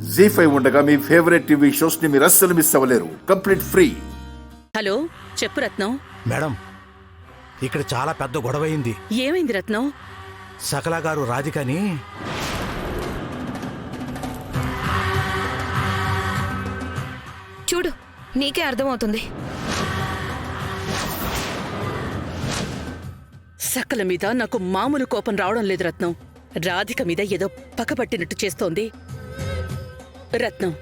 జీ5 ఉండగా మీ favourite TV shows ని మీరు అస్సలు మిస్ అవ్వలేరు. Complete free. హలో, చెప్పు రత్నం. మేడం, ఇక్కడ చాలా పెద్ద గొడవయింది. ఏమైంది రత్నం? సకల గారు రాధికని చూడు, నీకే అర్థమవుతుంది. సకల మీద నాకు మామూలు కోపం రావడం లేదు రత్నం. రాధిక మీద ఏదో పక్కపట్టినట్టు చేస్తోంది. రత్నం,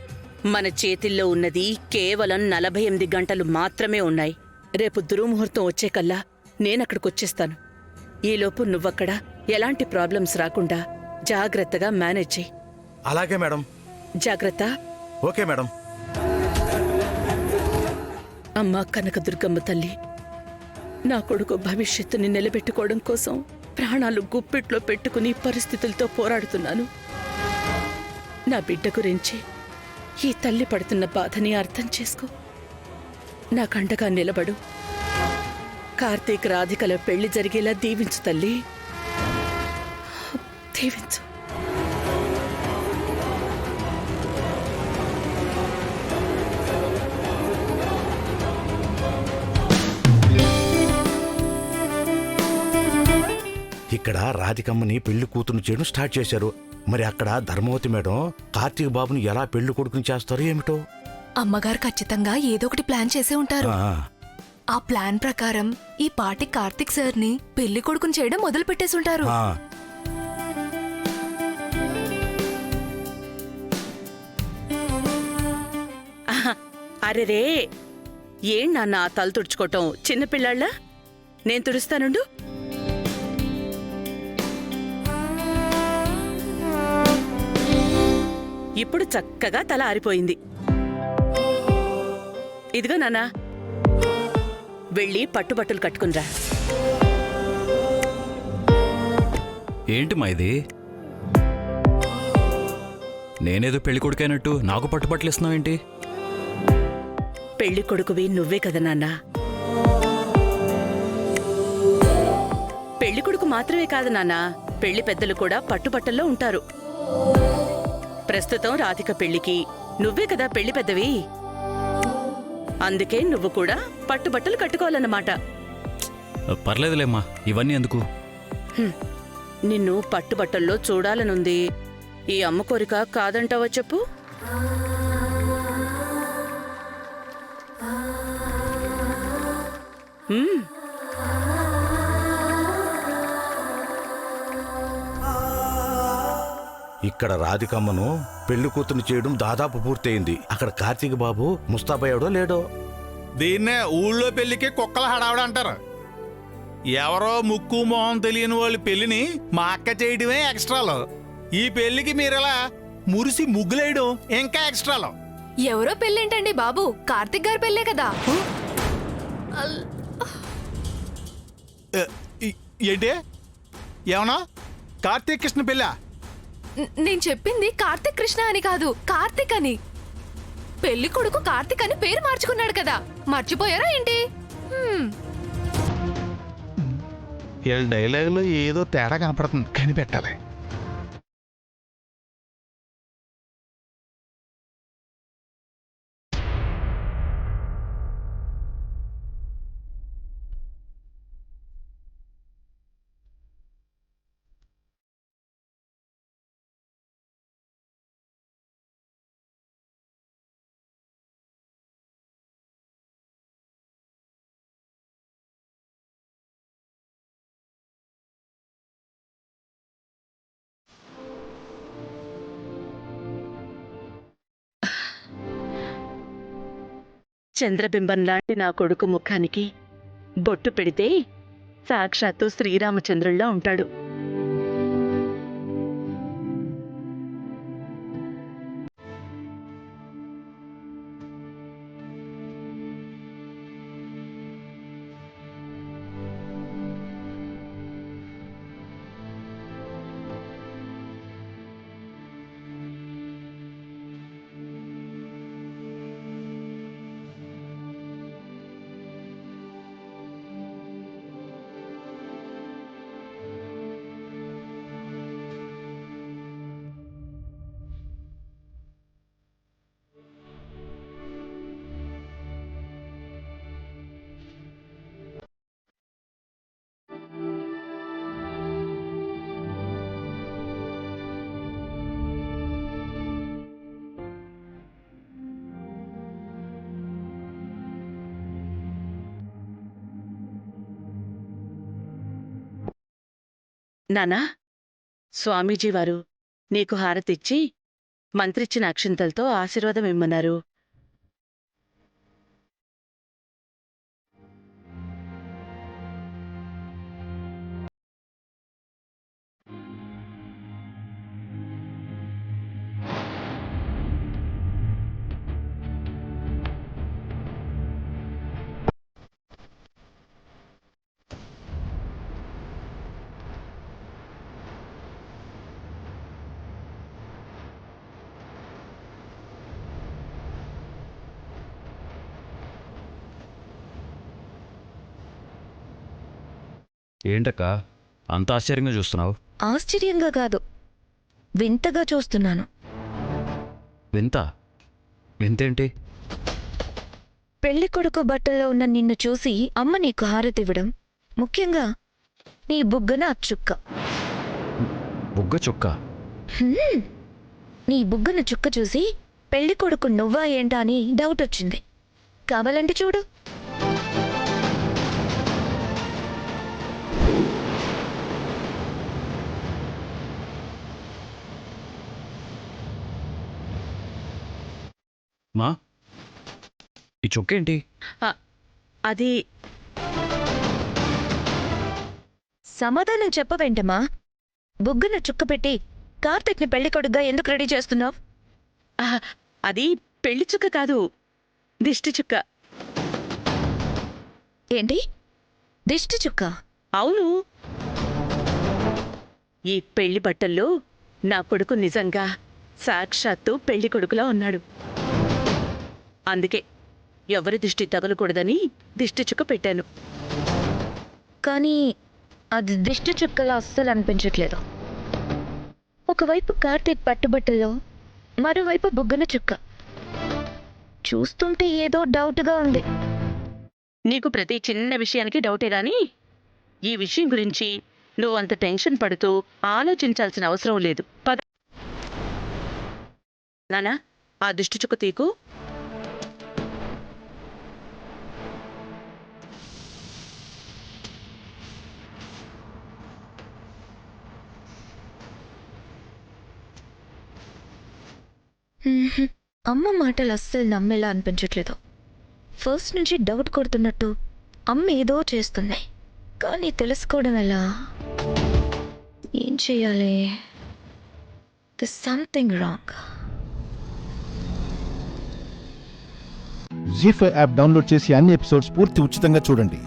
మన చేతిల్లో ఉన్నది కేవలం 48 గంటలు మాత్రమే ఉన్నాయి. రేపు దుర్ముహూర్తం వచ్చేకల్లా నేనక్కడికొచ్చేస్తాను. ఈలోపు నువ్వక్కడ ఎలాంటి ప్రాబ్లమ్స్ రాకుండా జాగ్రత్తగా మేనేజ్ చెయ్యి. అలాగే మేడం. జాగ్రత్త. Okay madam. అమ్మా కనకదుర్గమ్మ తల్లి, నా కొడుకు భవిష్యత్తుని నిలబెట్టుకోవడం కోసం ప్రాణాలు గుప్పిట్లో పెట్టుకుని పరిస్థితులతో పోరాడుతున్నాను. నా బిడ్డ గురించి ఈ తల్లి పడుతున్న బాధని అర్థం చేసుకో. నాకండగా నిలబడు. కార్తీక్ రాధికల పెళ్లి జరిగేలా దీవించు తల్లి, దీవించు. ఇక్కడ రాధికమ్మని పెళ్లి కూతురు చేయడం స్టార్ట్ చేశారు. మరి అక్కడ ధర్మవతి మేడం కార్తీక్ బాబుని ఎలా పెళ్లి కొడుకుని చేస్తారో ఏమిటో. అమ్మగారు ఖచ్చితంగా ఏదో ఒకటి ప్లాన్ చేసే ఉంటారు. ఆ ప్లాన్ ప్రకారం ఈ పాటి కార్తిక్ సార్ని పెళ్లి కొడుకుని చేయడం మొదలు పెట్టేసుంటారు. అరెరే, ఏం నాన్న తల తుడుచుకోవటం చిన్నపిల్లాళ్ళ? నేను తుడుస్తానుండు. ఇప్పుడు చక్కగా తల ఆరిపోయింది. ఇదిగో నాన్నా, వెళ్ళి పట్టుబట్టలు కట్టుకునిరా. ఏంటి మా ఇది? నేనేదో పెళ్లి కొడుకైనట్టు నాకు పట్టుబట్టలు ఇస్తున్నావేంటి? పెళ్లి కొడుకువి నువ్వే కదా నాన్నా. పెళ్లి కొడుకు మాత్రమే కాదు నాన్నా, పెళ్లి పెద్దలు కూడా పట్టుబట్టల్లో ఉంటారు. ప్రస్తుతం రాధిక పెళ్లికి నువ్వే కదా పెళ్లి పెద్దవి. అందుకే నువ్వు కూడా పట్టుబట్టలు కట్టుకోవాలన్నమాట. పర్లేదులేమ్మా, ఇవన్నీ ఎందుకు? నిన్ను పట్టుబట్టల్లో చూడాలనుంది. ఈ అమ్మ కోరిక కాదంటావా చెప్పు? ఇక్కడ రాధికమ్మను పెళ్లి కూతురు చేయడం దాదాపు పూర్తయింది. అక్కడ కార్తీక్ బాబు ముస్తాబయ్యాడో లేడో. దీన్నే ఊళ్ళో పెళ్లికి కుక్కల హడావిడ అంటారు. ఎవరో ముక్కు మొహం తెలియని వాళ్ళ పెళ్లిని మా అక్క చేయడమే ఎక్స్ట్రాలో. ఈ పెళ్లికి మీరెలా మురిసి ముగ్గులేయడం ఇంకా ఎక్స్ట్రాలో. ఎవరో పెళ్ళేంటండి బాబు, కార్తిక్ గారి పెళ్ళే కదా. ఏంటి ఏమన్నా? కార్తీక్ కృష్ణ పెళ్ళా? నేను చెప్పింది కార్తిక్ కృష్ణ అని కాదు, కార్తిక్ అని. పెళ్లి కొడుకు కార్తిక్ అని పేరు మార్చుకున్నాడు కదా, మర్చిపోయారా ఏంటి? వీళ్ళ డైలాగులో ఏదో తేడా కనపడుతుంది, కనిపెట్టాలి. చంద్రబింబం లాంటి నా కొడుకు ముఖానికి బొట్టు పెడితే సాక్షాత్తు శ్రీరామచంద్రుల్లా ఉంటాడు. నానా, స్వామీజీ వారు నీకు హారతిచ్చి మంత్రిచ్చిన అక్షింతలతో ఆశీర్వాదం ఇమ్మన్నారు. ఏంటక్క అంత ఆశ్చర్యంగా చూస్తున్నావు? ఆశ్చర్యంగా కాదు, వింతగా చూస్తున్నాను. వింత? వింతేంటి? పెళ్లి కొడుకు బట్టల్లో ఉన్న నిన్ను చూసి అమ్మ నీకు హారతివ్వడం, ముఖ్యంగా నీ బుగ్గన చుక్క. బుగ్గ చుక్క? నీ బుగ్గన చుక్క చూసి పెళ్లి కొడుకు నువ్వా ఏంటా అని డౌట్ వచ్చింది. కావాలంటే చూడు. మా ఈ చుక్క ఏంటి? అది సమాధానం చెప్పవేంటమ్మా? బుగ్గన చుక్క పెట్టి కార్తిక్ని పెళ్లి కొడుగ్గా ఎందుకు రెడీ చేస్తున్నావు? అది పెళ్లి చుక్క కాదు, దిష్టి చుక్క. ఏంటి, దిష్టి చుక్క? అవును, ఈ పెళ్లి బట్టల్లో నా కొడుకు నిజంగా సాక్షాత్తు పెళ్లి కొడుకులా ఉన్నాడు. అందుకే ఎవరి దిష్టి తగలకూడదని దిష్టి చుక్క పెట్టాను. కానీ అది దిష్టి చుక్కలా అస్సలు అనిపించట్లేదు. ఒకవైపు కార్తీక్ పట్టుబట్టలో, మరోవైపు బుగ్గన చుక్క. చూస్తుంటే ఏదో డౌట్గా ఉంది. నీకు ప్రతి చిన్న విషయానికి డౌటే గాని ఈ విషయం గురించి నువ్వు అంత టెన్షన్ పడుతూ ఆలోచించాల్సిన అవసరం లేదు. పద నానా, ఆ దిష్టి చుక్క తీకు. అమ్మ మాటలు అస్సలు నమ్మేలా అనిపించట్లేదు. ఫస్ట్ నుంచి డౌట్ కొడుతున్నట్టు అమ్మ ఏదో చేస్తుంది, కానీ తెలుసుకోవడం ఎలా? ఏం చేయాలి? This something wrong. Zee5 app download చేసి అన్ని ఎపిసోడ్స్ పూర్తి ఉచితంగా చూడండి.